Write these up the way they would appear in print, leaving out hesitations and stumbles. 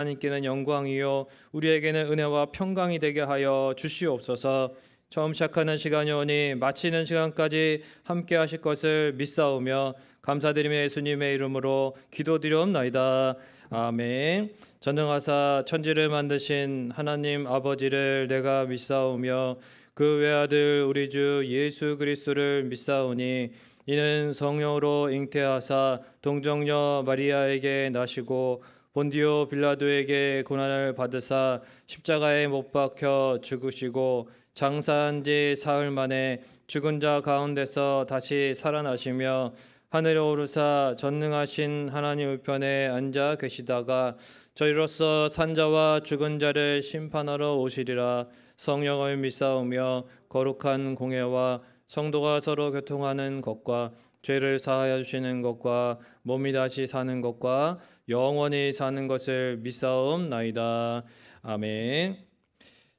하나님께는 영광이요 우리에게는 은혜와 평강이 되게 하여 주시옵소서. 처음 시작하는 시간이 오니 마치는 시간까지 함께 하실 것을 믿사오며 감사드리며 예수님의 이름으로 기도드리옵나이다. 아멘. 전능하사 천지를 만드신 하나님 아버지를 내가 믿사오며 그 외아들 우리 주 예수 그리스도를 믿사오니 이는 성령으로 잉태하사 동정녀 마리아에게 나시고 본디오 빌라도에게 고난을 받으사 십자가에 못 박혀 죽으시고 장사한 지 사흘 만에 죽은 자 가운데서 다시 살아나시며 하늘에 오르사 전능하신 하나님 우편에 앉아 계시다가 저희로서 산자와 죽은 자를 심판하러 오시리라. 성령을 믿사오며 거룩한 공예와 성도가 서로 교통하는 것과 죄를 사하여 주시는 것과 몸이 다시 사는 것과 영원히 사는 것을 믿사옵나이다. 아멘.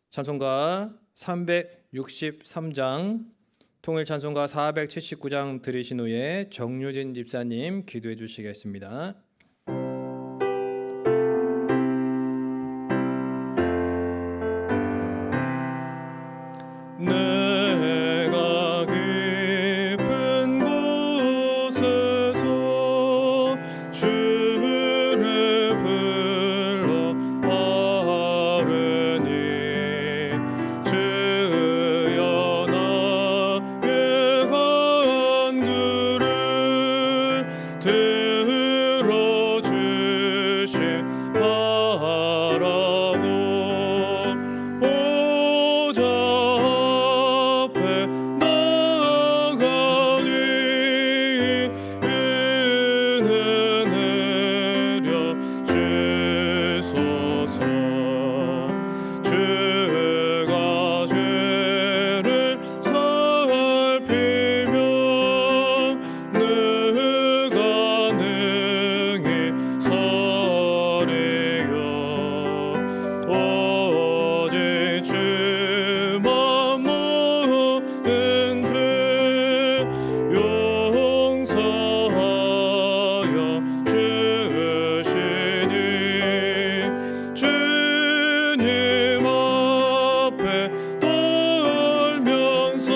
찬송가 363장, 통일 찬송가 479장 들으신 후에 정유진 집사님 기도해 주시겠습니다. 내가 깊은 곳에서 주를 불러 아뢰니 주여 나의 간구를 들어주시 바라고 보좌 앞에 나가니 은혜 내려 주소서. 주가 죄를 살피며 누가 능히 서리요. 오직 주만 모든 죄 용서하여 주시니 주님 앞에 떨면서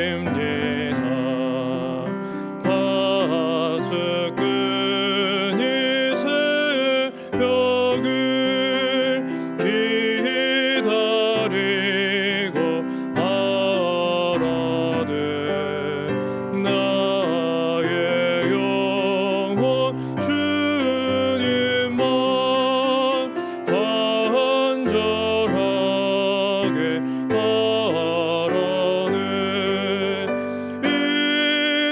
용서하심입니다. 파수꾼이 새벽을 기다리고 바라되 나의 영혼 주님만 간절하게 바라는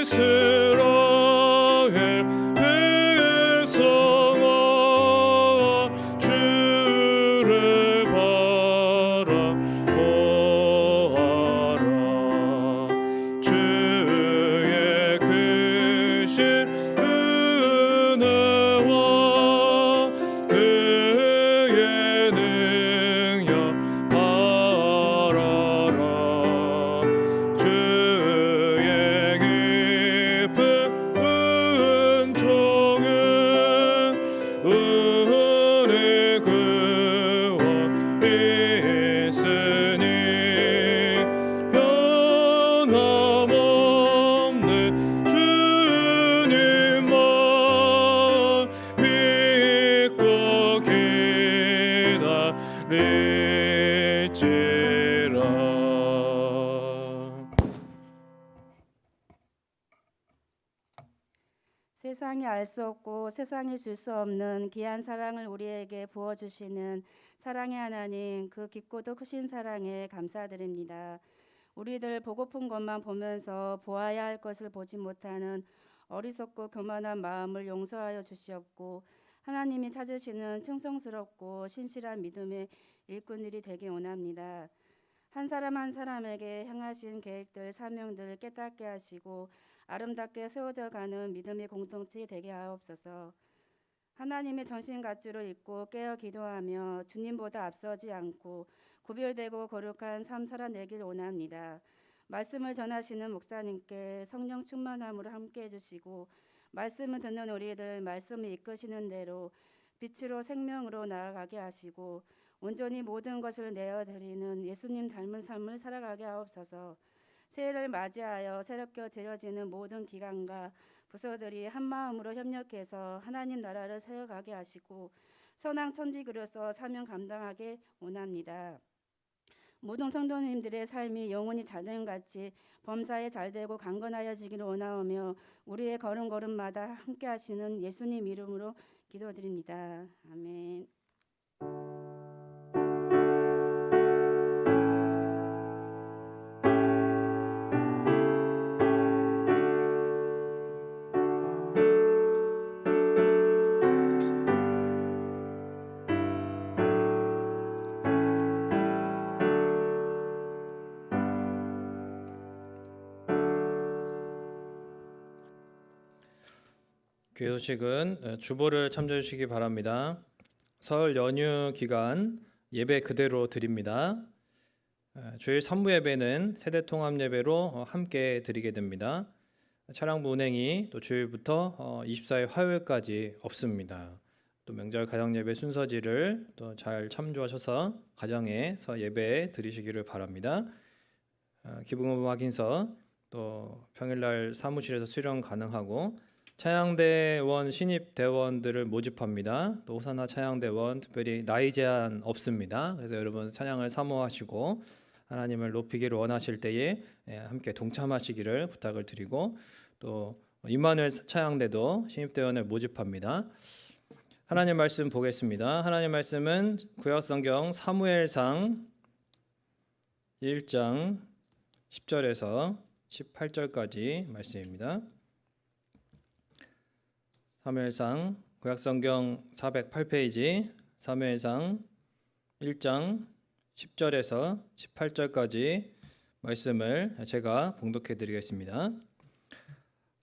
이스라엘 백성아 주를 바라보아라. 주의 크신 은혜와 그의 능력 바라라. 주의 깊은 은총은 우리 구원 있으니 변함없는 주님만 믿고 기다릴지라. 세상이 알 수 없고 세상이 줄 수 없는 귀한 사랑을 우리에게 부어주시는 사랑의 하나님, 그 깊고도 크신 사랑에 감사드립니다. 우리들 보고픈 것만 보면서 보아야 할 것을 보지 못하는 어리석고 교만한 마음을 용서하여 주시옵고 하나님이 찾으시는 충성스럽고 신실한 믿음의 일꾼들이 되게 원합니다. 한 사람 한 사람에게 향하신 계획들, 사명들 깨닫게 하시고 아름답게 세워져 가는 믿음의 공동체 되게 하옵소서. 하나님의 전신갑주를 입고 깨어 기도하며 주님보다 앞서지 않고 구별되고 거룩한 삶 살아내길 원합니다. 말씀을 전하시는 목사님께 성령 충만함으로 함께 해주시고 말씀을 듣는 우리들 말씀을 이끄시는 대로 빛으로 생명으로 나아가게 하시고 온전히 모든 것을 내어드리는 예수님 닮은 삶을 살아가게 하옵소서. 새해를 맞이하여 새롭게 드려지는 모든 기관과 부서들이 한 마음으로 협력해서 하나님 나라를 세워가게 하시고 선한 천지교로서 사명 감당하게 원합니다. 모든 성도님들의 삶이 영원히 자전같이 범사에 잘되고 강건하여지기를 원하오며 우리의 걸음걸음마다 함께 하시는 예수님 이름으로 기도드립니다. 아멘. 교회 소식은 주보를 참조해 주시기 바랍니다. 설 연휴 기간 예배 그대로 드립니다. 주일 3부 예배는 세대 통합 예배로 함께 드리게 됩니다. 차량부 운행이 또 주일부터 24일 화요일까지 없습니다. 또 명절 가정 예배 순서지를 또 잘 참조하셔서 가정에서 예배 드리시기를 바랍니다. 기부금 확인서 또 평일날 사무실에서 수령 가능하고 찬양대원 신입 대원들을 모집합니다. 또 호산나 찬양대원 특별히 나이 제한 없습니다. 그래서 여러분 찬양을 사모하시고 하나님을 높이기를 원하실 때에 함께 동참하시기를 부탁을 드리고 또 임마누엘 찬양대도 신입 대원을 모집합니다. 하나님 말씀 보겠습니다. 하나님 말씀은 구약성경 사무엘상 1장 10절에서 18절까지 말씀입니다. 사무엘상 구약성경 408페이지 사무엘상 1장 10절에서 18절까지 말씀을 제가 봉독해 드리겠습니다.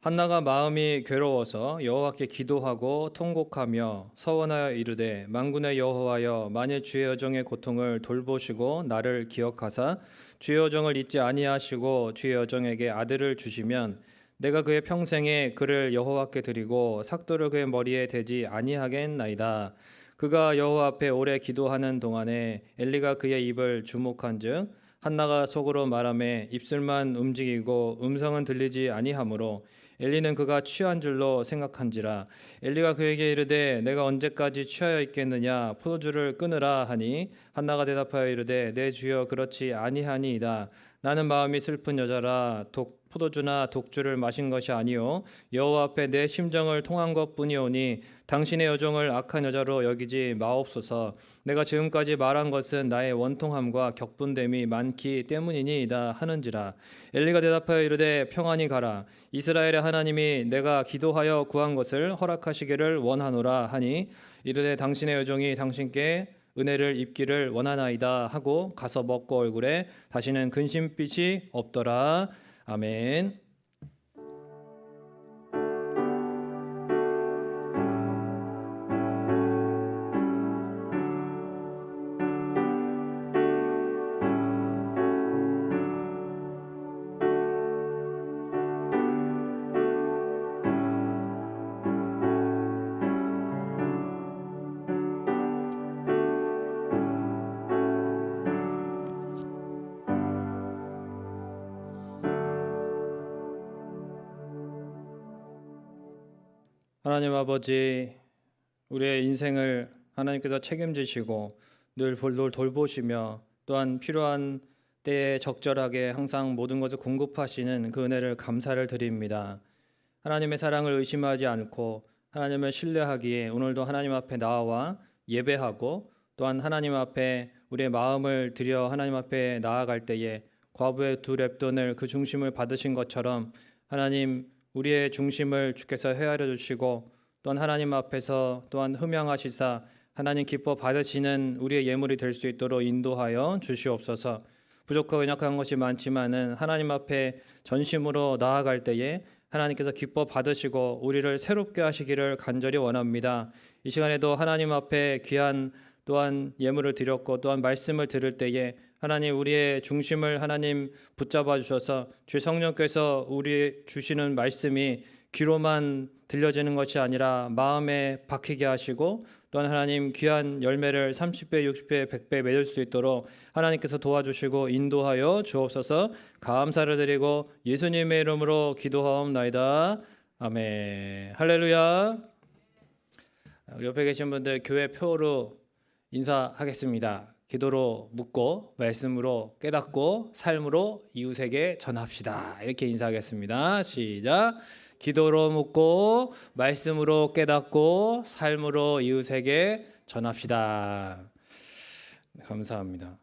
한나가 마음이 괴로워서 여호와께 기도하고 통곡하며 서원하여 이르되 만군의 여호와여 만일 주의 여종의 고통을 돌보시고 나를 기억하사 주의 여종을 잊지 아니하시고 주의 여종에게 아들을 주시면 내가 그의 평생에 그를 여호와께 드리고 삭도를 그의 머리에 대지 아니하겠나이다. 그가 여호와 앞에 오래 기도하는 동안에 엘리가 그의 입을 주목한즉 한나가 속으로 말하매 입술만 움직이고 음성은 들리지 아니하므로 엘리는 그가 취한 줄로 생각한지라. 엘리가 그에게 이르되 내가 언제까지 취하여 있겠느냐 포도주를 끊으라 하니 한나가 대답하여 이르되 내 주여 그렇지 아니하니이다. 나는 마음이 슬픈 여자라 포도주나 독주를 마신 것이 아니요 여호와 앞에 내 심정을 통한 것뿐이오니 당신의 여종을 악한 여자로 여기지 마옵소서. 내가 지금까지 말한 것은 나의 원통함과 격분됨이 많기 때문이니이다 하는지라. 엘리가 대답하여 이르되 평안히 가라. 이스라엘의 하나님이 내가 기도하여 구한 것을 허락하시기를 원하노라 하니 이르되 당신의 여종이 당신께 은혜를 입기를 원하나이다 하고 가서 먹고 얼굴에 다시는 근심빛이 없더라. 아멘. 하나님 아버지, 우리의 인생을 하나님께서 책임지시고 늘 돌보시며 또한 필요한 때에 적절하게 항상 모든 것을 공급하시는 그 은혜를 감사를 드립니다. 하나님의 사랑을 의심하지 않고 하나님을 신뢰하기에 오늘도 하나님 앞에 나와 예배하고 또한 하나님 앞에 우리의 마음을 들여 하나님 앞에 나아갈 때에 과부의 두 렙돈을 그 중심을 받으신 것처럼 하나님 우리의 중심을 주께서 헤아려 주시고 또한 하나님 앞에서 또한 흠양하시사 하나님 기뻐 받으시는 우리의 예물이 될 수 있도록 인도하여 주시옵소서. 부족하고 연약한 것이 많지만은 하나님 앞에 전심으로 나아갈 때에 하나님께서 기뻐 받으시고 우리를 새롭게 하시기를 간절히 원합니다. 이 시간에도 하나님 앞에 귀한 또한 예물을 드렸고 또한 말씀을 들을 때에 하나님 우리의 중심을 하나님 붙잡아 주셔서 주의 성령께서 우리 주시는 말씀이 귀로만 들려지는 것이 아니라 마음에 박히게 하시고 또한 하나님 귀한 열매를 30배, 60배, 100배 맺을 수 있도록 하나님께서 도와주시고 인도하여 주옵소서. 감사를 드리고 예수님의 이름으로 기도하옵나이다. 아멘. 할렐루야. 우리 옆에 계신 분들 교회 표로 인사하겠습니다. 기도로 묻고 말씀으로 깨닫고 삶으로 이웃에게 전합시다. 이렇게 인사하겠습니다. 시작. 기도로 묻고 말씀으로 깨닫고 삶으로 이웃에게 전합시다. 감사합니다.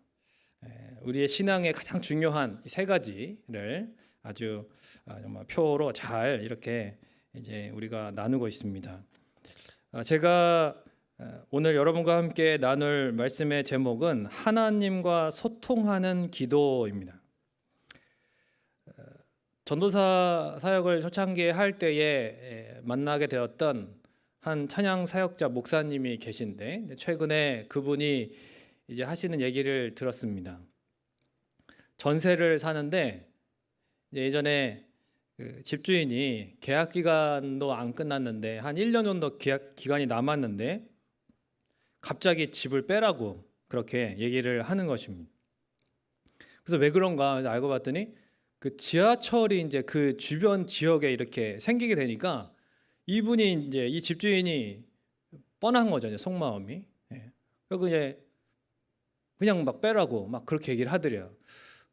우리의 신앙의 가장 중요한 세 가지를 아주 정말 표로 잘 이렇게 이제 우리가 나누고 있습니다. 제가 오늘 여러분과 함께 나눌 말씀의 제목은 하나님과 소통하는 기도입니다. 전도사 사역을 초창기에 할 때에 만나게 되었던 한 찬양 사역자 목사님이 계신데 최근에 그분이 이제 하시는 얘기를 들었습니다. 전세를 사는데 예전에 그 집주인이 계약 기간도 안 끝났는데 한 1년 정도 계약 기간이 남았는데 갑자기 집을 빼라고 그렇게 얘기를 하는 것입니다. 그래서 왜 그런가 알고 봤더니 그 지하철이 이제 그 주변 지역에 이렇게 생기게 되니까 이분이 이제 이 집주인이 뻔한 거죠, 이제 속마음이. 그리고 이제 그냥 막 빼라고 막 그렇게 얘기를 하더래요.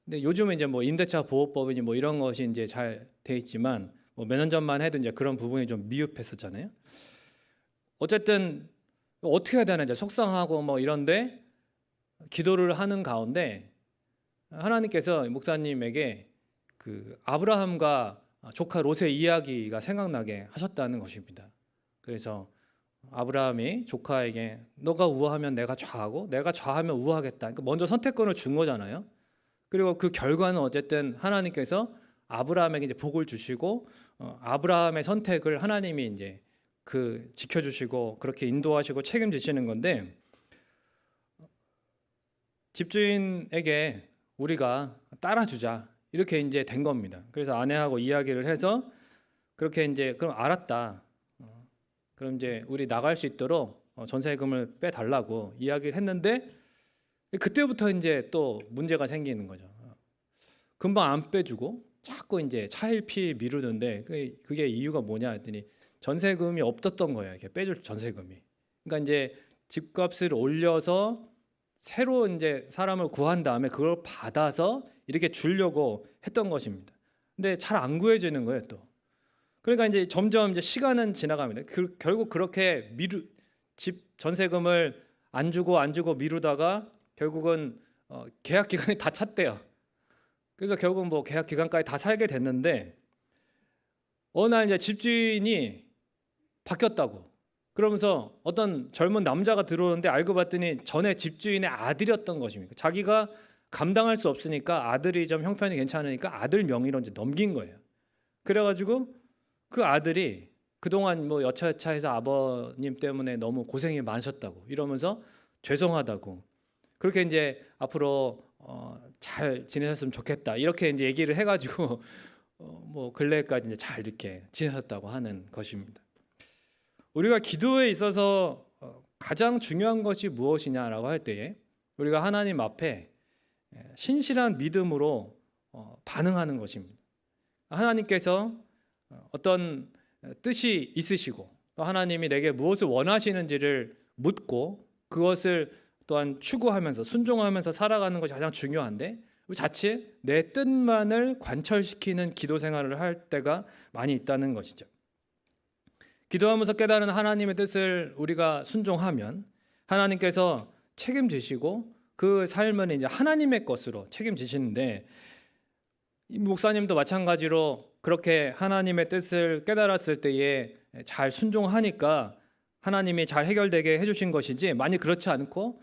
근데 요즘은 이제 뭐 임대차 보호법이니 뭐 이런 것이 이제 잘 돼 있지만 뭐 몇 년 전만 해도 이제 그런 부분이 좀 미흡했었잖아요. 어쨌든 어떻게 해야 되나 이제 속상하고 뭐 이런데 기도를 하는 가운데 하나님께서 목사님에게 그 아브라함과 조카 롯의 이야기가 생각나게 하셨다는 것입니다. 그래서 아브라함이 조카에게 너가 우하면 내가 좌하고 내가 좌하면 우하겠다. 그러니까 먼저 선택권을 준 거잖아요. 그리고 그 결과는 어쨌든 하나님께서 아브라함에게 이제 복을 주시고 아브라함의 선택을 하나님이 이제 그 지켜주시고 그렇게 인도하시고 책임지시는 건데 집주인에게 우리가 따라주자 이렇게 이제 된 겁니다. 그래서 아내하고 이야기를 해서 그렇게 이제 그럼 알았다. 그럼 이제 우리 나갈 수 있도록 전세금을 빼달라고 이야기를 했는데 그때부터 이제 또 문제가 생기는 거죠. 금방 안 빼주고 자꾸 이제 차일피 미루는데 그게 이유가 뭐냐 했더니 전세금이 없었던 거예요. 이렇게 빼줄 전세금이. 그러니까 이제 집값을 올려서 새로 이제 사람을 구한 다음에 그걸 받아서 이렇게 주려고 했던 것입니다. 근데 잘 안 구해지는 거예요, 또. 그러니까 이제 점점 이제 시간은 지나갑니다. 결국 그렇게 집 전세금을 안 주고 미루다가 결국은 계약 기간이 다 찼대요. 그래서 결국 뭐 계약 기간까지 다 살게 됐는데 어느 날 이제 집주인이 바뀌었다고. 그러면서 어떤 젊은 남자가 들어오는데 알고 봤더니 전에 집주인의 아들이었던 것입니다. 자기가 감당할 수 없으니까 아들이 좀 형편이 괜찮으니까 아들 명의로 이제 넘긴 거예요. 그래가지고 그 아들이 그동안 뭐 여차여차해서 아버님 때문에 너무 고생이 많으셨다고 이러면서 죄송하다고 그렇게 이제 앞으로 잘 지내셨으면 좋겠다 이렇게 이제 얘기를 해가지고 뭐 근래까지 이제 잘 이렇게 지내셨다고 하는 것입니다. 우리가 기도에 있어서 가장 중요한 것이 무엇이냐라고 할 때에 우리가 하나님 앞에 신실한 믿음으로 반응하는 것입니다. 하나님께서 어떤 뜻이 있으시고 또 하나님이 내게 무엇을 원하시는지를 묻고 그것을 또한 추구하면서 순종하면서 살아가는 것이 가장 중요한데 자칫 내 뜻만을 관철시키는 기도 생활을 할 때가 많이 있다는 것이죠. 기도하면서 깨달은 하나님의 뜻을 우리가 순종하면 하나님께서 책임지시고 그 삶은 이제 하나님의 것으로 책임지시는데 이 목사님도 마찬가지로 그렇게 하나님의 뜻을 깨달았을 때에 잘 순종하니까 하나님이 잘 해결되게 해주신 것이지 만약 그렇지 않고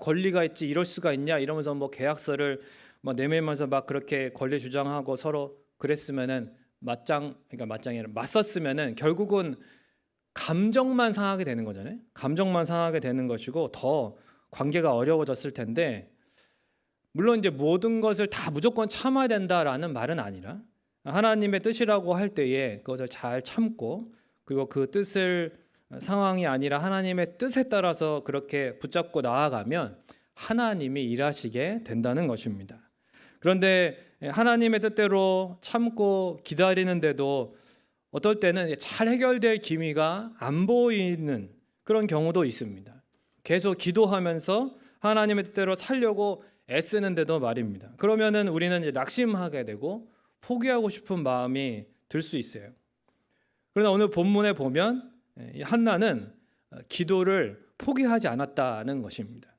권리가 있지 이럴 수가 있냐 이러면서 뭐 계약서를 막 내밀면서 막 그렇게 권리 주장하고 서로 그랬으면은 그러니까 맞짱이 아니라 맞섰으면은 결국은 감정만 상하게 되는 거잖아요. 감정만 상하게 되는 것이고 더 관계가 어려워졌을 텐데 물론 이제 모든 것을 다 무조건 참아야 된다라는 말은 아니라 하나님의 뜻이라고 할 때에 그것을 잘 참고 그리고 그 뜻을 상황이 아니라 하나님의 뜻에 따라서 그렇게 붙잡고 나아가면 하나님이 일하시게 된다는 것입니다. 그런데 하나님의 뜻대로 참고 기다리는데도 어떨 때는 잘 해결될 기미가 안 보이는 그런 경우도 있습니다. 계속 기도하면서 하나님의 뜻대로 살려고 애쓰는데도 말입니다. 그러면은 우리는 이제 낙심하게 되고 포기하고 싶은 마음이 들 수 있어요. 그러나 오늘 본문에 보면 이 한나는 기도를 포기하지 않았다는 것입니다.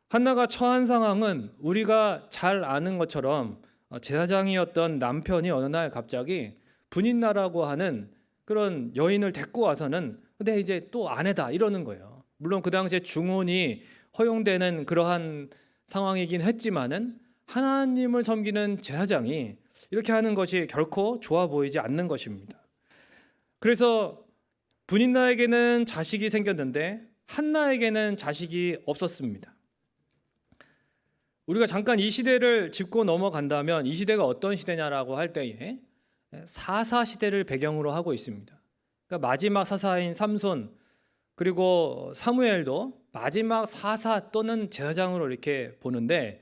한나가 처한 상황은 우리가 잘 아는 것처럼 제사장이었던 남편이 어느 날 갑자기 분인나라고 하는 그런 여인을 데리고 와서는 근데 이제 또 아내다 이러는 거예요. 물론 그 당시에 중혼이 허용되는 그러한 상황이긴 했지만은 하나님을 섬기는 제사장이 이렇게 하는 것이 결코 좋아 보이지 않는 것입니다. 그래서 분인나에게는 자식이 생겼는데 한나에게는 자식이 없었습니다. 우리가 잠깐 이 시대를 짚고 넘어간다면 이 시대가 어떤 시대냐라고 할 때에 사사 시대를 배경으로 하고 있습니다. 그러니까 마지막 사사인 삼손 그리고 사무엘도 마지막 사사 또는 제사장으로 이렇게 보는데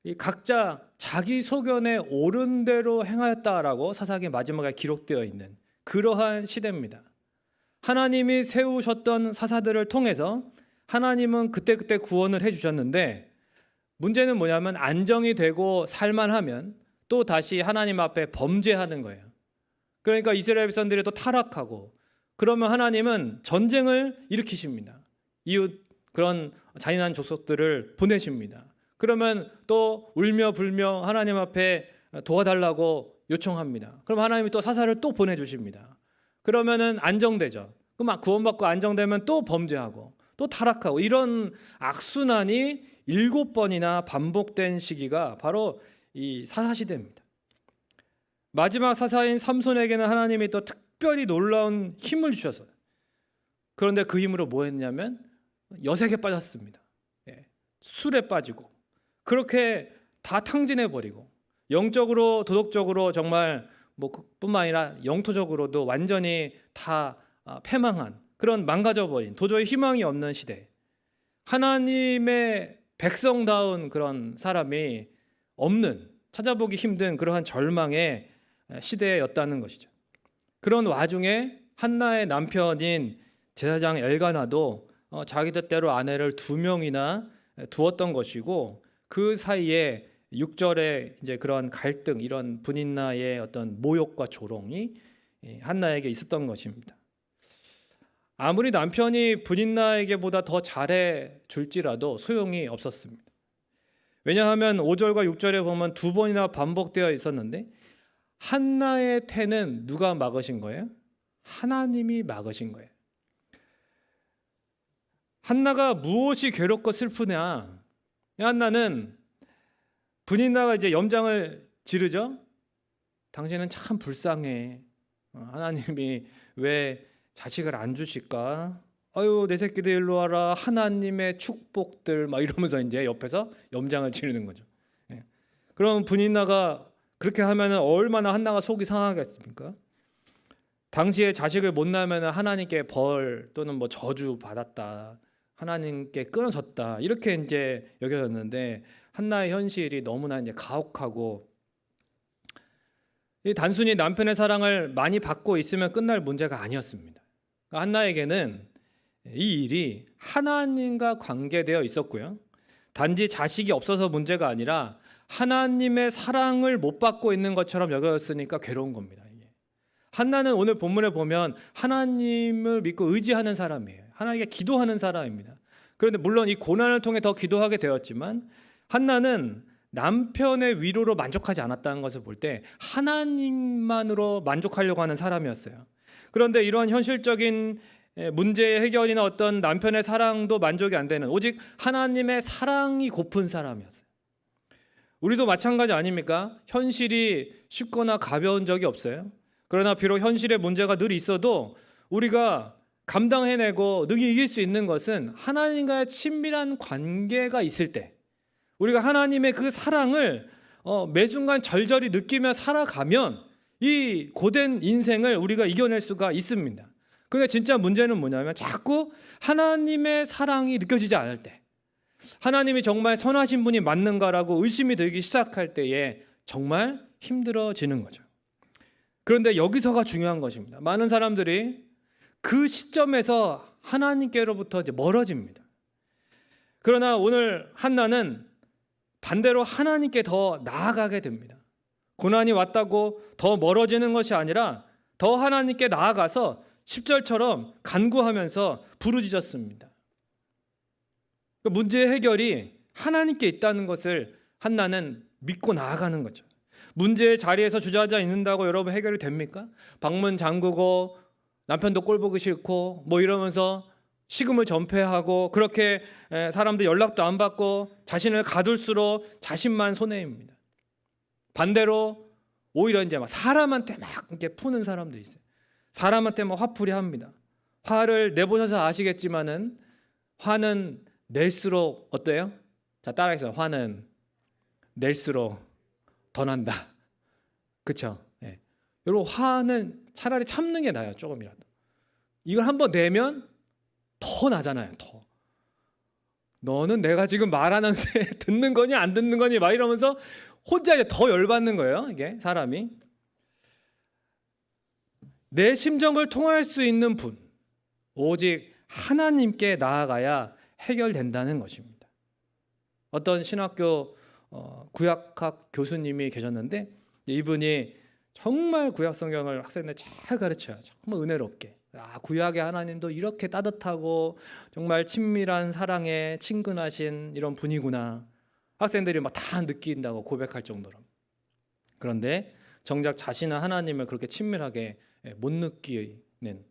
이 각자 자기 소견에 옳은 대로 행하였다라고 사사기 마지막에 기록되어 있는 그러한 시대입니다. 하나님이 세우셨던 사사들을 통해서 하나님은 그때그때 구원을 해주셨는데 문제는 뭐냐면 안정이 되고 살만하면 또 다시 하나님 앞에 범죄하는 거예요. 그러니까 이스라엘 백성들이 또 타락하고 그러면 하나님은 전쟁을 일으키십니다. 이웃 그런 잔인한 족속들을 보내십니다. 그러면 또 울며 불며 하나님 앞에 도와달라고 요청합니다. 그럼 하나님이 또 사사를 또 보내주십니다. 그러면은 안정되죠. 그럼 구원받고 안정되면 또 범죄하고 또 타락하고 이런 악순환이 7번이나 반복된 시기가 바로 이 사사시대입니다. 마지막 사사인 삼손에게는 하나님이 또 특별히 놀라운 힘을 주셔서 그런데 그 힘으로 뭐 했냐면 여색에 빠졌습니다. 술에 빠지고 그렇게 다 탕진해버리고 영적으로 도덕적으로 정말 뭐 뿐만 아니라 영토적으로도 완전히 다 패망한 그런 망가져버린 도저히 희망이 없는 시대 하나님의 백성다운 그런 사람이 없는 찾아보기 힘든 그러한 절망의 시대였다는 것이죠. 그런 와중에 한나의 남편인 제사장 엘가나도 자기 뜻대로 아내를 2명이나 두었던 것이고 그 사이에 6절에 이제 그런 갈등 이런 분인나의 어떤 모욕과 조롱이 한나에게 있었던 것입니다. 아무리 남편이 분인나에게보다 더 잘해 줄지라도 소용이 없었습니다. 왜냐하면 5절과 6절에 보면 2번이나 반복되어 있었는데 한나의 태는 누가 막으신 거예요? 하나님이 막으신 거예요. 한나가 무엇이 괴롭고 슬프냐? 한나는 분인나가 이제 염장을 지르죠. 당신은 참 불쌍해. 하나님이 왜 자식을 안 주실까? 아유 내 새끼들 일로 와라. 하나님의 축복들 막 이러면서 이제 옆에서 염장을 지르는 거죠. 그럼 분인나가 그렇게 하면은 얼마나 한나가 속이 상하겠습니까? 당시에 자식을 못 낳으면 하나님께 벌 또는 뭐 저주 받았다. 하나님께 끊어졌다. 이렇게 이제 여겨졌는데 한나의 현실이 너무나 이제 가혹하고 단순히 남편의 사랑을 많이 받고 있으면 끝날 문제가 아니었습니다. 그러니까 한나에게는 이 일이 하나님과 관계되어 있었고요. 단지 자식이 없어서 문제가 아니라 하나님의 사랑을 못 받고 있는 것처럼 여겨졌으니까 괴로운 겁니다. 이게. 한나는 오늘 본문에 보면 하나님을 믿고 의지하는 사람이에요. 하나님께 기도하는 사람입니다. 그런데 물론 이 고난을 통해 더 기도하게 되었지만 한나는 남편의 위로로 만족하지 않았다는 것을 볼 때 하나님만으로 만족하려고 하는 사람이었어요. 그런데 이러한 현실적인 문제의 해결이나 어떤 남편의 사랑도 만족이 안 되는 오직 하나님의 사랑이 고픈 사람이었어요. 우리도 마찬가지 아닙니까? 현실이 쉽거나 가벼운 적이 없어요. 그러나 비록 현실의 문제가 늘 있어도 우리가 감당해내고 능히 이길 수 있는 것은 하나님과의 친밀한 관계가 있을 때 우리가 하나님의 그 사랑을 매 순간 절절히 느끼며 살아가면 이 고된 인생을 우리가 이겨낼 수가 있습니다. 근데 진짜 문제는 뭐냐면 자꾸 하나님의 사랑이 느껴지지 않을 때, 하나님이 정말 선하신 분이 맞는가라고 의심이 들기 시작할 때에 정말 힘들어지는 거죠. 그런데 여기서가 중요한 것입니다. 많은 사람들이 그 시점에서 하나님께로부터 이제 멀어집니다. 그러나 오늘 한나는 반대로 하나님께 더 나아가게 됩니다. 고난이 왔다고 더 멀어지는 것이 아니라 더 하나님께 나아가서 10절처럼 간구하면서 부르짖었습니다. 문제의 해결이 하나님께 있다는 것을 한나는 믿고 나아가는 거죠. 문제의 자리에서 주저앉아 있는다고 여러분 해결이 됩니까? 방문 잠그고 남편도 꼴 보기 싫고 뭐 이러면서 식음을 전폐하고 그렇게 사람들 연락도 안 받고 자신을 가둘수록 자신만 손해입니다. 반대로 오히려 이제 막 사람한테 막 이렇게 푸는 사람도 있어요. 사람한테 막 화풀이 합니다. 화를 내보셔서 아시겠지만은 화는 낼수록 어때요? 자, 따라해서 화는 낼수록 더 난다. 그렇죠? 네. 여러분 화는 차라리 참는 게 나아요. 조금이라도. 이걸 한번 내면 더 나잖아요. 더. 너는 내가 지금 말하는데 듣는 거니 안 듣는 거니 막 이러면서 혼자 이제 더 열받는 거예요. 이게 사람이. 내 심정을 통할 수 있는 분, 오직 하나님께 나아가야 해결된다는 것입니다. 어떤 신학교 구약학 교수님이 계셨는데 이분이 정말 구약 성경을 학생들 잘 가르쳐요. 정말 은혜롭게. 구약의 하나님도 이렇게 따뜻하고 정말 친밀한 사랑에 친근하신 이런 분이구나. 학생들이 막 다 느낀다고 고백할 정도로. 그런데 정작 자신은 하나님을 그렇게 친밀하게 못 느끼는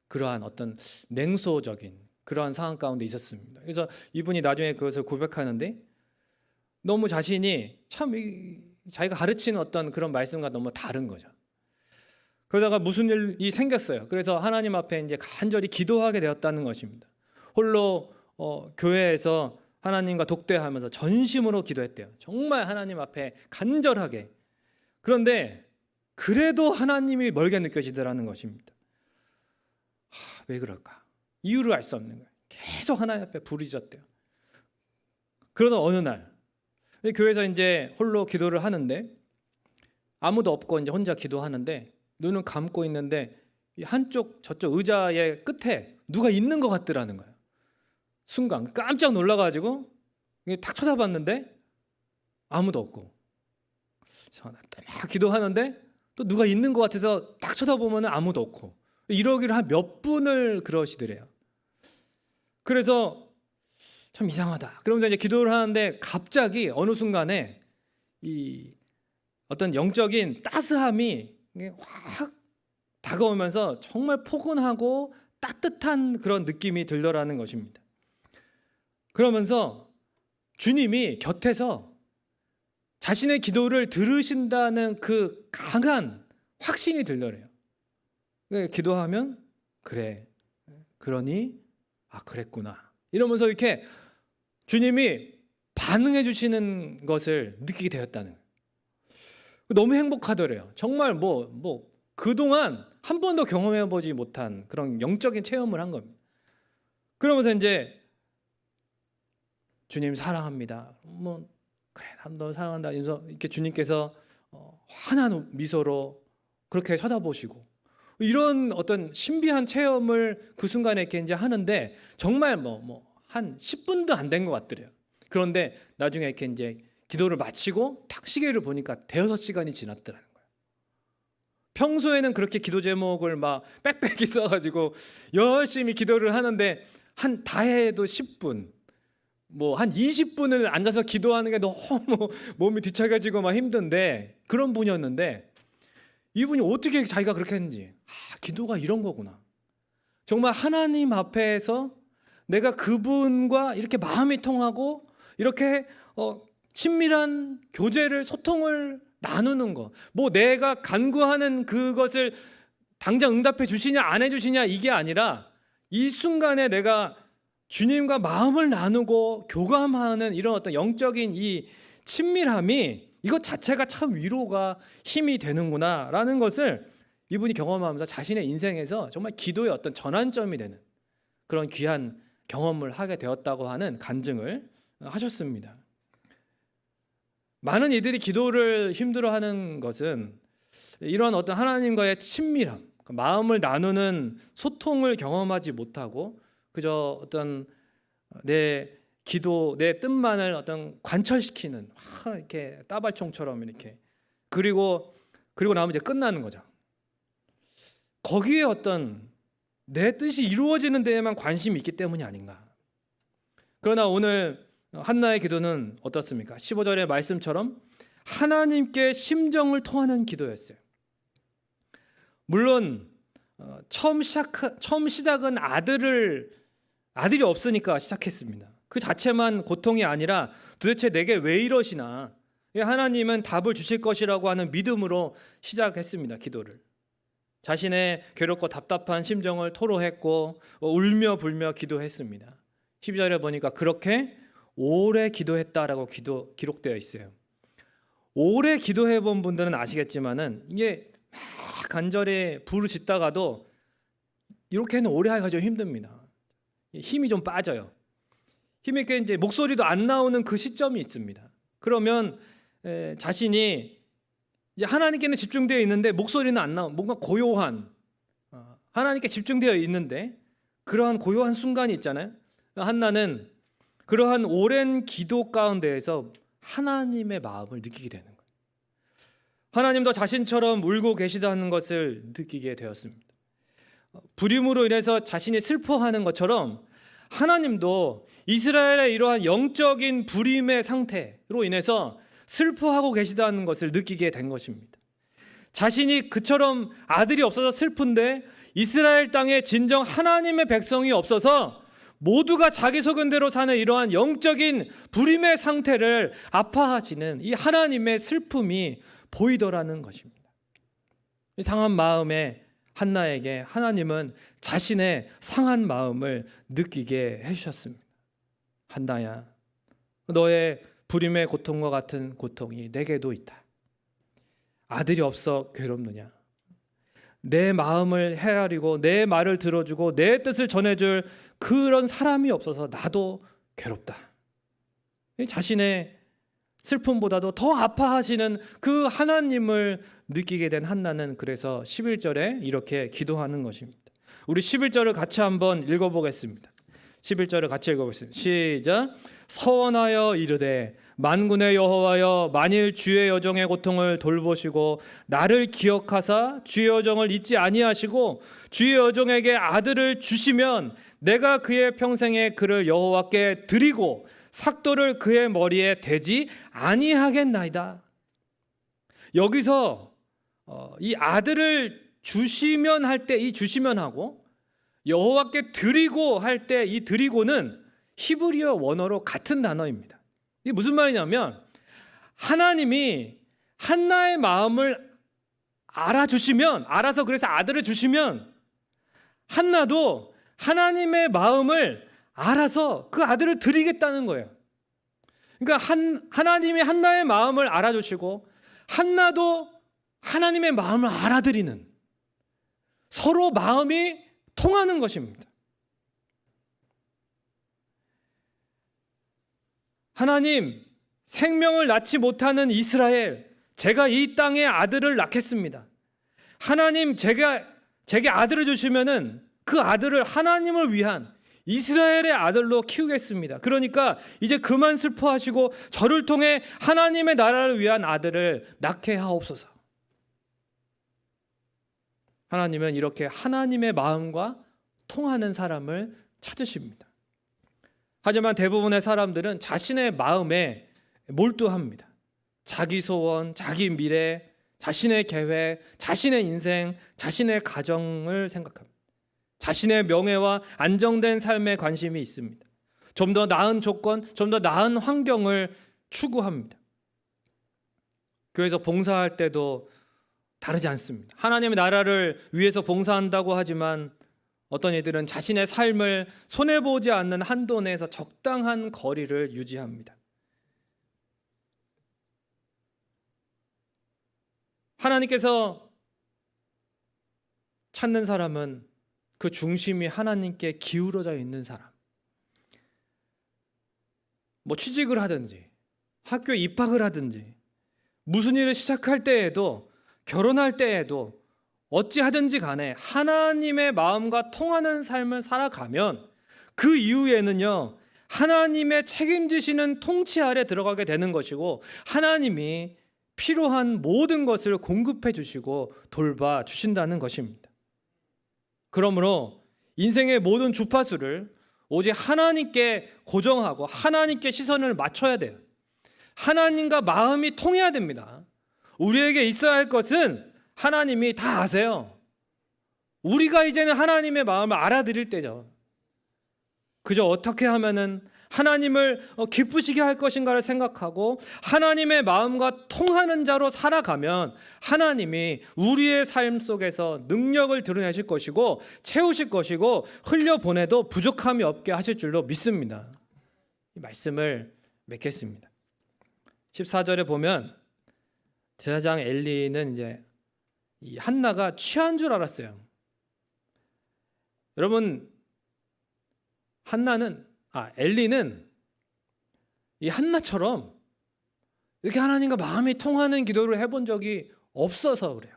그러한 어떤 냉소적인 그러한 상황 가운데 있었습니다. 그래서 이분이 나중에 그것을 고백하는데 너무 자신이 참 자기가 가르치는 어떤 그런 말씀과 너무 다른 거죠. 그러다가 무슨 일이 생겼어요. 그래서 하나님 앞에 이제 간절히 기도하게 되었다는 것입니다. 홀로 교회에서 하나님과 독대하면서 전심으로 기도했대요. 정말 하나님 앞에 간절하게. 그런데 그래도 하나님이 멀게 느껴지더라는 것입니다. 왜 그럴까? 이유를 알 수 없는 거예요. 계속 하나님 앞에 부르짖었대요. 그러다 어느 날 교회에서 이제 홀로 기도를 하는데 아무도 없고 이제 혼자 기도하는데 눈은 감고 있는데 한쪽 저쪽 의자의 끝에 누가 있는 것 같더라는 거예요. 순간 깜짝 놀라가지고 탁 쳐다봤는데 아무도 없고 막 기도하는데 또 누가 있는 것 같아서 딱 쳐다보면 아무도 없고 이러기를 한 몇 분을 그러시더래요. 그래서 참 이상하다. 그러면서 이제 기도를 하는데 갑자기 어느 순간에 이 어떤 영적인 따스함이 확 다가오면서 정말 포근하고 따뜻한 그런 느낌이 들더라는 것입니다. 그러면서 주님이 곁에서 자신의 기도를 들으신다는 그 강한 확신이 들더래요. 기도하면 그래, 그러니 그랬구나 이러면서 이렇게 주님이 반응해 주시는 것을 느끼게 되었다는 거예요. 너무 행복하더래요. 정말 뭐 그동안 한 번도 경험해 보지 못한 그런 영적인 체험을 한 겁니다. 그러면서 이제 주님 사랑합니다. 그래, 너 사랑한다. 이렇게 주님께서 환한 미소로 그렇게 쳐다보시고 이런 어떤 신비한 체험을 그 순간에 이렇게 이제 하는데 정말 한 10분도 안 된 것 같더래요. 그런데 나중에 이렇게 이제 기도를 마치고 탁 시계를 보니까 대여섯 시간이 지났더라는 거예요. 평소에는 그렇게 기도 제목을 막 빽빽히 써가지고 열심히 기도를 하는데 한 다 해도 10분, 한 20분을 앉아서 기도하는 게 너무 몸이 뒤척여지고 막 힘든데 그런 분이었는데 이분이 어떻게 자기가 그렇게 했는지 기도가 이런 거구나. 정말 하나님 앞에서 내가 그분과 이렇게 마음이 통하고 이렇게 친밀한 교제를 소통을 나누는 거. 내가 간구하는 그것을 당장 응답해 주시냐 안 해 주시냐 이게 아니라 이 순간에 내가 주님과 마음을 나누고 교감하는 이런 어떤 영적인 이 친밀함이 이것 자체가 참 위로가 힘이 되는구나라는 것을 이분이 경험하면서 자신의 인생에서 정말 기도의 어떤 전환점이 되는 그런 귀한 경험을 하게 되었다고 하는 간증을 하셨습니다. 많은 이들이 기도를 힘들어하는 것은 이런 어떤 하나님과의 친밀함, 마음을 나누는 소통을 경험하지 못하고 그저 어떤 내 기도, 내 뜻만을 어떤 관철시키는 이렇게 따발총처럼 이렇게 그리고 나면 이제 끝나는 거죠. 거기에 어떤 내 뜻이 이루어지는 데에만 관심이 있기 때문이 아닌가. 그러나 오늘 한나의 기도는 어떻습니까? 15절의 말씀처럼 하나님께 심정을 통하는 기도였어요. 물론 처음 시작은 아들이 없으니까 시작했습니다. 그 자체만 고통이 아니라 도대체 내게 왜 이러시나, 하나님은 답을 주실 것이라고 하는 믿음으로 시작했습니다. 기도를. 자신의 괴롭고 답답한 심정을 토로했고 울며 불며 기도했습니다. 12절에 보니까 그렇게 오래 기도했다라고 기록되어 있어요. 오래 기도해 본 분들은 아시겠지만은 이게 막 간절히 부르짖다가도 이렇게는 오래 하기가 좀 힘듭니다. 힘이 좀 빠져요. 힘이 이제 목소리도 안 나오는 그 시점이 있습니다. 그러면 자신이 이제 하나님께는 집중되어 있는데 목소리는 안 나오고 뭔가 고요한 하나님께 집중되어 있는데 그러한 고요한 순간이 있잖아요. 한나는 그러한 오랜 기도 가운데에서 하나님의 마음을 느끼게 되는 거예요. 하나님도 자신처럼 울고 계시다는 것을 느끼게 되었습니다. 불임으로 인해서 자신이 슬퍼하는 것처럼 하나님도 이스라엘의 이러한 영적인 불임의 상태로 인해서 슬퍼하고 계시다는 것을 느끼게 된 것입니다. 자신이 그처럼 아들이 없어서 슬픈데 이스라엘 땅에 진정 하나님의 백성이 없어서 모두가 자기 소견대로 사는 이러한 영적인 불임의 상태를 아파하시는 이 하나님의 슬픔이 보이더라는 것입니다. 이 상한 마음에 한나에게 하나님은 자신의 상한 마음을 느끼게 해주셨습니다. 한나야, 너의 불임의 고통과 같은 고통이 내게도 있다. 아들이 없어 괴롭느냐? 내 마음을 헤아리고 내 말을 들어주고 내 뜻을 전해줄 그런 사람이 없어서 나도 괴롭다. 자신의 슬픔보다도 더 아파하시는 그 하나님을 느끼게 된 한나는 그래서 11절에 이렇게 기도하는 것입니다. 우리 11절을 같이 한번 읽어보겠습니다. 11절을 같이 읽어보겠습니다. 시작. 서원하여 이르되 만군의 여호와여, 만일 주의 여종의 고통을 돌보시고 나를 기억하사 주의 여종을 잊지 아니하시고 주의 여종에게 아들을 주시면 내가 그의 평생에 그를 여호와께 드리고 삭도를 그의 머리에 대지 아니하겠나이다. 여기서 이 아들을 주시면 할 때 이 주시면하고 여호와께 드리고 할 때 이 드리고는 히브리어 원어로 같은 단어입니다. 이게 무슨 말이냐면 하나님이 한나의 마음을 알아서 그래서 아들을 주시면 한나도 하나님의 마음을 알아서 그 아들을 드리겠다는 거예요. 그러니까 하나님이 한나의 마음을 알아주시고 한나도 하나님의 마음을 알아들이는 서로 마음이 통하는 것입니다. 하나님, 생명을 낳지 못하는 이스라엘, 제가 이 땅에 아들을 낳겠습니다. 하나님, 제게 아들을 주시면은 그 아들을 하나님을 위한 이스라엘의 아들로 키우겠습니다. 그러니까 이제 그만 슬퍼하시고 저를 통해 하나님의 나라를 위한 아들을 낳게 하옵소서. 하나님은 이렇게 하나님의 마음과 통하는 사람을 찾으십니다. 하지만 대부분의 사람들은 자신의 마음에 몰두합니다. 자기 소원, 자기 미래, 자신의 계획, 자신의 인생, 자신의 가정을 생각합니다. 자신의 명예와 안정된 삶에 관심이 있습니다. 좀 더 나은 조건, 좀 더 나은 환경을 추구합니다. 교회에서 봉사할 때도 다르지 않습니다. 하나님의 나라를 위해서 봉사한다고 하지만 어떤 이들은 자신의 삶을 손해보지 않는 한도 내에서 적당한 거리를 유지합니다. 하나님께서 찾는 사람은 그 중심이 하나님께 기울어져 있는 사람. 뭐 취직을 하든지 학교에 입학을 하든지 무슨 일을 시작할 때에도 결혼할 때에도 어찌하든지 간에 하나님의 마음과 통하는 삶을 살아가면 그 이후에는요, 하나님의 책임지시는 통치 아래 들어가게 되는 것이고 하나님이 필요한 모든 것을 공급해 주시고 돌봐 주신다는 것입니다. 그러므로 인생의 모든 주파수를 오직 하나님께 고정하고 하나님께 시선을 맞춰야 돼요. 하나님과 마음이 통해야 됩니다. 우리에게 있어야 할 것은 하나님이 다 아세요. 우리가 이제는 하나님의 마음을 알아들일 때죠. 그저 어떻게 하면은 하나님을 기쁘시게 할 것인가를 생각하고 하나님의 마음과 통하는 자로 살아가면 하나님이 우리의 삶 속에서 능력을 드러내실 것이고 채우실 것이고 흘려보내도 부족함이 없게 하실 줄로 믿습니다. 이 말씀을 맺겠습니다. 14절에 보면 제사장 엘리는 이제 이 한나가 취한 줄 알았어요. 여러분, 엘리는 이 한나처럼 이렇게 하나님과 마음이 통하는 기도를 해본 적이 없어서 그래요.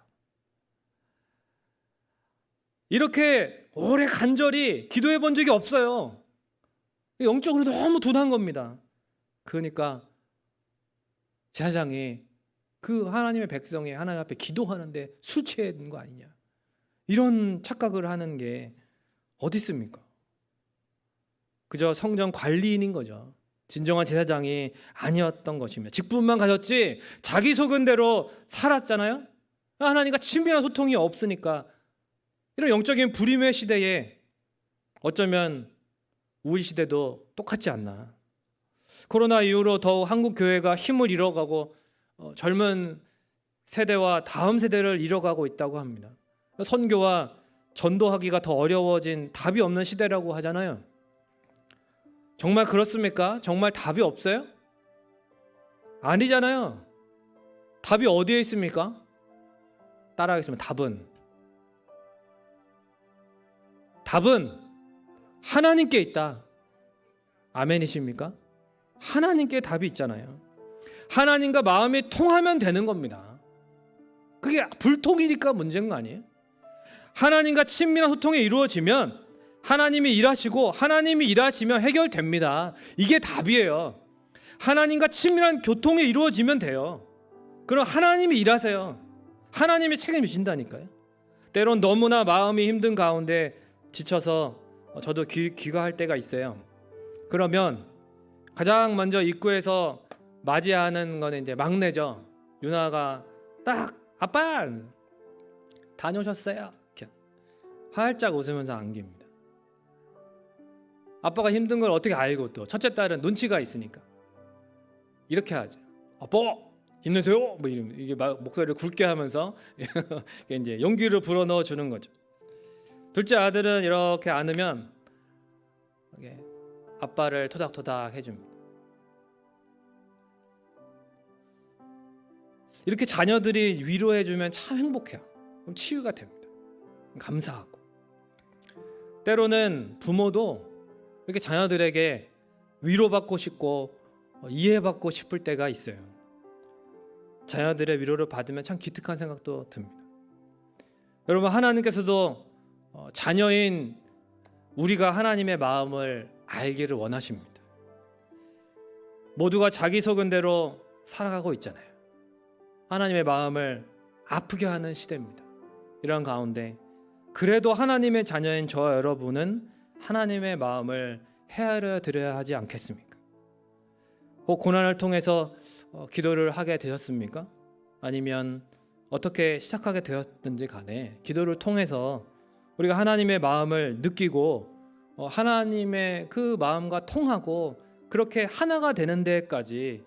이렇게 오래 간절히 기도해 본 적이 없어요. 영적으로 너무 둔한 겁니다. 그러니까 제사장이 그 하나님의 백성이 하나님 앞에 기도하는데 술 취한 거 아니냐, 이런 착각을 하는 게 어디 있습니까? 그저 성전 관리인인 거죠. 진정한 제사장이 아니었던 것이며 직분만 가졌지 자기 속은 대로 살았잖아요. 하나님과 친밀한 소통이 없으니까 이런 영적인 불임의 시대에 어쩌면 우리 시대도 똑같지 않나. 코로나 이후로 더욱 한국 교회가 힘을 잃어가고 젊은 세대와 다음 세대를 잃어가고 있다고 합니다. 선교와 전도하기가 더 어려워진 답이 없는 시대라고 하잖아요. 정말 그렇습니까? 정말 답이 없어요? 아니잖아요. 답이 어디에 있습니까? 따라하겠습니다. 답은 하나님께 있다. 아멘이십니까? 하나님께 답이 있잖아요. 하나님과 마음이 통하면 되는 겁니다. 그게 불통이니까 문제인 거 아니에요? 하나님과 친밀한 소통이 이루어지면 하나님이 일하시고 하나님이 일하시면 해결됩니다. 이게 답이에요. 하나님과 친밀한 교통이 이루어지면 돼요. 그럼 하나님이 일하세요. 하나님이 책임지신다니까요. 때론 너무나 마음이 힘든 가운데 지쳐서 저도 귀가할 때가 있어요. 그러면 가장 먼저 입구에서 맞이하는 거는 이제 막내죠. 유나가 딱 아빠 다녀오셨어요. 이렇게 활짝 웃으면서 안깁니다. 아빠가 힘든 걸 어떻게 알고, 또 첫째 딸은 눈치가 있으니까 이렇게 하죠. 아빠 힘내세요. 뭐 이러면 이게 목소리를 굵게 하면서 이제 용기를 불어넣어 주는 거죠. 둘째 아들은 이렇게 안으면 아빠를 토닥토닥 해줍니다. 이렇게 자녀들이 위로해주면 참 행복해요. 그럼 치유가 됩니다. 감사하고. 때로는 부모도 이렇게 자녀들에게 위로받고 싶고 이해받고 싶을 때가 있어요. 자녀들의 위로를 받으면 참 기특한 생각도 듭니다. 여러분, 하나님께서도 자녀인 우리가 하나님의 마음을 알기를 원하십니다. 모두가 자기 속은 대로 살아가고 있잖아요. 하나님의 마음을 아프게 하는 시대입니다. 이런 가운데 그래도 하나님의 자녀인 저와 여러분은 하나님의 마음을 헤아려 드려야 하지 않겠습니까? 혹 고난을 통해서 기도를 하게 되셨습니까? 아니면 어떻게 시작하게 되었든지 간에 기도를 통해서 우리가 하나님의 마음을 느끼고 하나님의 그 마음과 통하고 그렇게 하나가 되는 데까지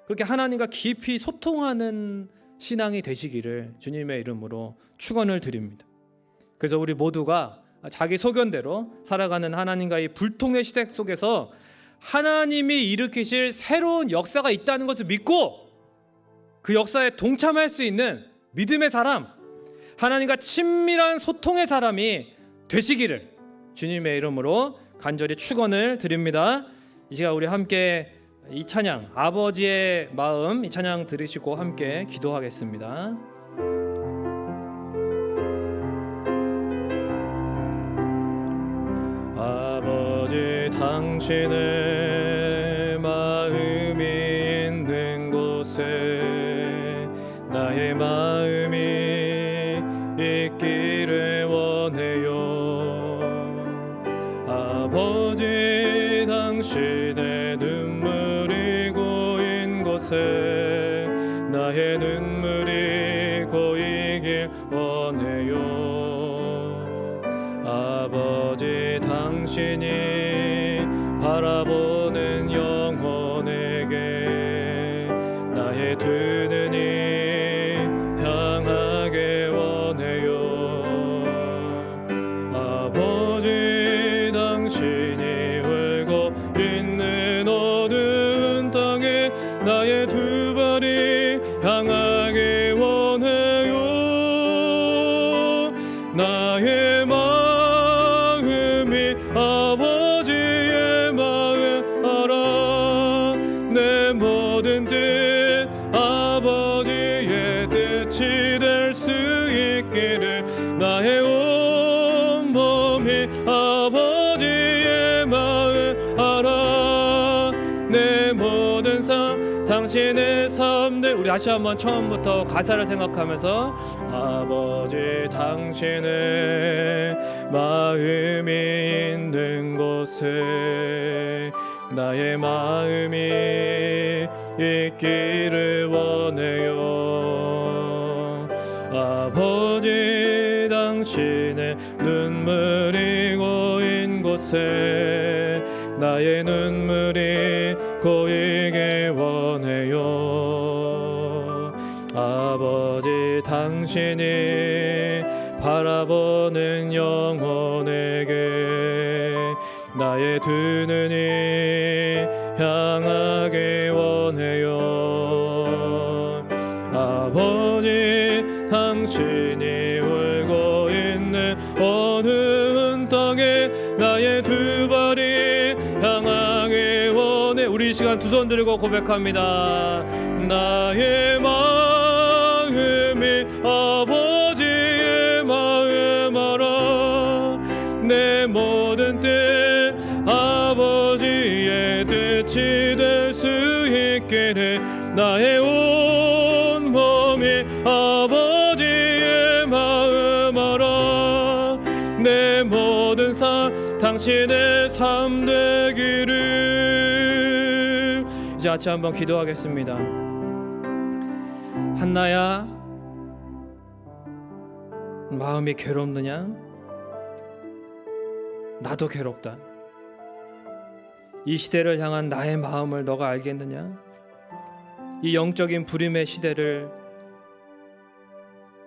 그렇게 하나님과 깊이 소통하는 신앙이 되시기를 주님의 이름으로 축원을 드립니다. 그래서 우리 모두가 자기 소견대로 살아가는 하나님과의 불통의 시대 속에서 하나님이 일으키실 새로운 역사가 있다는 것을 믿고 그 역사에 동참할 수 있는 믿음의 사람, 하나님과 친밀한 소통의 사람이 되시기를 주님의 이름으로 간절히 축원을 드립니다. 이 시간 우리 함께 이 찬양, 아버지의 마음, 이 찬양 들으시고 함께 기도하겠습니다. 아버지, 당신의 마음이 있는 곳에 나의 마음이 있기를 원해요. 아버지, 당신의 눈물이 고인 곳에 나의 눈물이 고이길 원해요. 아버지, 당신이 바라보는 영혼에게 나의 두 눈이 향하게 원해요. 아버지, 당신이 울고 있는 어두운 땅에 나의 두 발이 향하게 원해요. 나의 마음이 아버지의 마음 알아. 내 모든 뜻 아버지의 뜻이 될 수 있기를 나의 온 몸이 아버지의 마음 알아. 내 모든 삶 당신의 삶들. 우리 다시 한번 처음부터 가사를 생각하면서 아버지, 당신의 마음이 있는 곳에 나의 마음이 있기를 원해요. 아버지, 당신의 눈물이 고인 곳에 나의 눈물이 고이게 원해요. 아버지, 당신이 바라보는 영혼에게 나의 두 눈이 향하게 원해요. 아버지, 당신이 울고 있는 어느 땅에 나의 두 발이 향하게 원해. 우리 이 시간 두 손 들고 고백합니다. 나의 마음이 아버지의 마음 알아. 내 모든 뜻 아버지의 뜻이 될 수 있기를 나의 온 몸이 아버지의 마음 알아. 내 모든 삶 당신의 삶 되기를. 이제 같이 한번 기도하겠습니다. 한나야, 마음이 괴롭느냐? 나도 괴롭다. 이 시대를 향한 나의 마음을 너가 알겠느냐? 이 영적인 불임의 시대를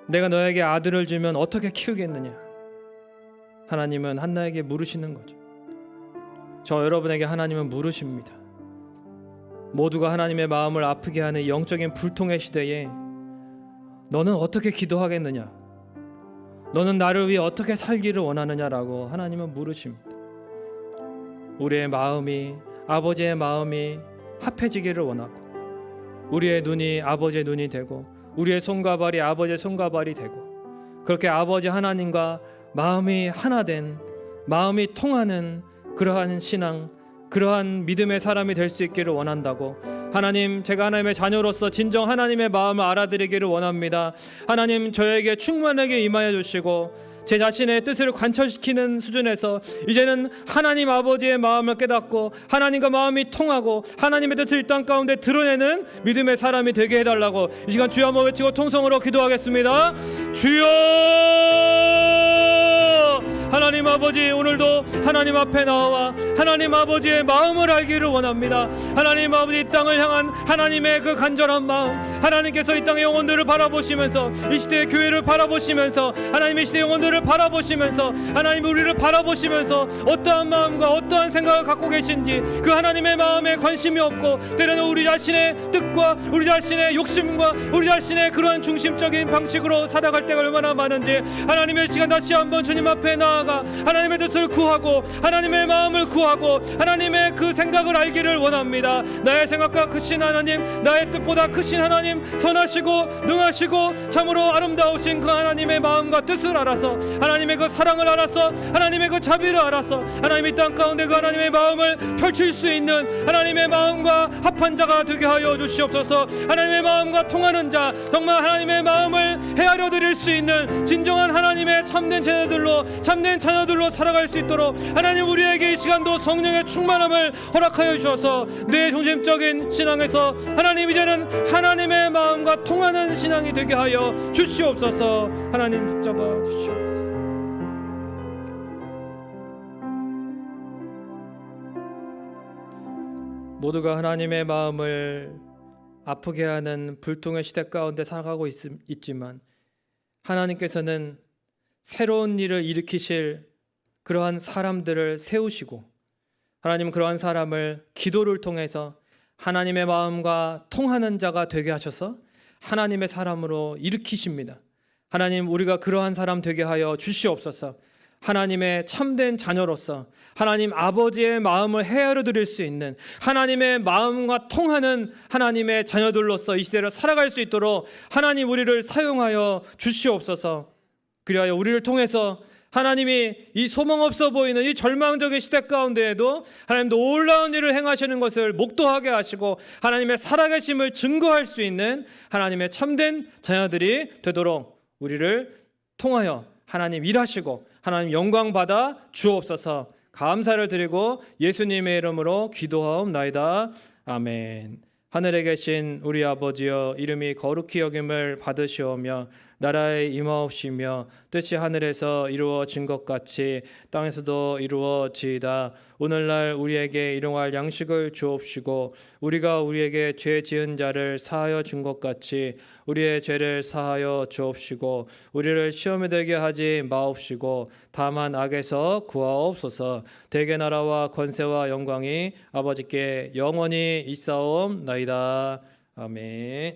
내가 너에게 아들을 주면 어떻게 키우겠느냐? 하나님은 한나에게 물으시는 거죠. 저 여러분에게 하나님은 물으십니다. 모두가 하나님의 마음을 아프게 하는 이 영적인 불통의 시대에 너는 어떻게 기도하겠느냐? 너는 나를 위해 어떻게 살기를 원하느냐라고 하나님은 물으십니다. 우리의 마음이 아버지의 마음이 합해지기를 원하고, 우리의 눈이 아버지의 눈이 되고, 우리의 손과 발이 아버지의 손과 발이 되고, 그렇게 아버지 하나님과 마음이 하나 된, 마음이 통하는 그러한 신앙, 그러한 믿음의 사람이 될 수 있기를 원한다고. 하나님, 제가 하나님의 자녀로서 진정 하나님의 마음을 알아들이기를 원합니다. 하나님, 저에게 충만하게 임하여 주시고 제 자신의 뜻을 관철시키는 수준에서 이제는 하나님 아버지의 마음을 깨닫고 하나님과 마음이 통하고 하나님의 뜻을 이 땅 가운데 드러내는 믿음의 사람이 되게 해달라고 이 시간 주여 한번 외치고 통성으로 기도하겠습니다. 주여! 하나님 하나님 아버지, 오늘도 하나님 앞에 나와 하나님 아버지의 마음을 알기를 원합니다. 하나님 아버지, 이 땅을 향한 하나님의 그 간절한 마음, 하나님께서 이 땅의 영혼들을 바라보시면서, 이 시대의 교회를 바라보시면서, 하나님의 시대 영혼들을 바라보시면서, 하나님 우리를 바라보시면서 어떠한 마음과 어떠한 생각을 갖고 계신지 그 하나님의 마음에 관심이 없고, 때로는 우리 자신의 뜻과 우리 자신의 욕심과 우리 자신의 그러한 중심적인 방식으로 살아갈 때가 얼마나 많은지, 하나님의 시간 다시 한번 주님 앞에 나아가 하나님의 뜻을 구하고 하나님의 마음을 구하고 하나님의 그 생각을 알기를 원합니다. 나의 생각과 크신 하나님, 나의 뜻보다 크신 하나님, 선하시고 능하시고 참으로 아름다우신 그 하나님의 마음과 뜻을 알아서, 하나님의 그 사랑을 알아서, 하나님의 그 자비를 알아서, 하나님의 땅 가운데 그 하나님의 마음을 펼칠 수 있는 하나님의 마음과 합한 자가 되게 하여 주시옵소서. 하나님의 마음과 통하는 자, 정말 하나님의 마음을 헤아려 드릴 수 있는 진정한 하나님의 참된 자녀들로 살아갈 수 있도록 하나님 우리에게 이 시간도 성령의 충만함을 허락하여 주셔서 내 중심적인 신앙에서 하나님 이제는 하나님의 마음과 통하는 신앙이 되게 하여 주시옵소서. 하나님 붙잡아 주시옵소서. 모두가 하나님의 마음을 아프게 하는 불통의 시대 가운데 살아가고 있지만, 하나님께서는 새로운 일을 일으키실 그러한 사람들을 세우시고, 하나님 그러한 사람을 기도를 통해서 하나님의 마음과 통하는 자가 되게 하셔서 하나님의 사람으로 일으키십니다. 하나님, 우리가 그러한 사람 되게 하여 주시옵소서. 하나님의 참된 자녀로서 하나님 아버지의 마음을 헤아려 드릴 수 있는, 하나님의 마음과 통하는 하나님의 자녀들로서 이 시대를 살아갈 수 있도록 하나님 우리를 사용하여 주시옵소서. 그리하여 우리를 통해서 하나님이 이 소망 없어 보이는 이 절망적인 시대 가운데에도 하나님 놀라운 일을 행하시는 것을 목도하게 하시고 하나님의 살아계심을 증거할 수 있는 하나님의 참된 자녀들이 되도록 우리를 통하여 하나님 일하시고 하나님 영광 받아 주옵소서. 감사를 드리고 예수님의 이름으로 기도하옵나이다. 아멘. 하늘에 계신 우리 아버지여, 이름이 거룩히 여김을 받으시오며 나라에 임하옵시며 뜻이 하늘에서 이루어진 것 같이 땅에서도 이루어지이다. 오늘날 우리에게 일용할 양식을 주옵시고 우리가 우리에게 죄 지은 자를 사하여 준 것 같이 우리의 죄를 사하여 주옵시고 우리를 시험에 들게 하지 마옵시고 다만 악에서 구하옵소서. 대개 나라와 권세와 영광이 아버지께 영원히 있사옵나이다. 아멘.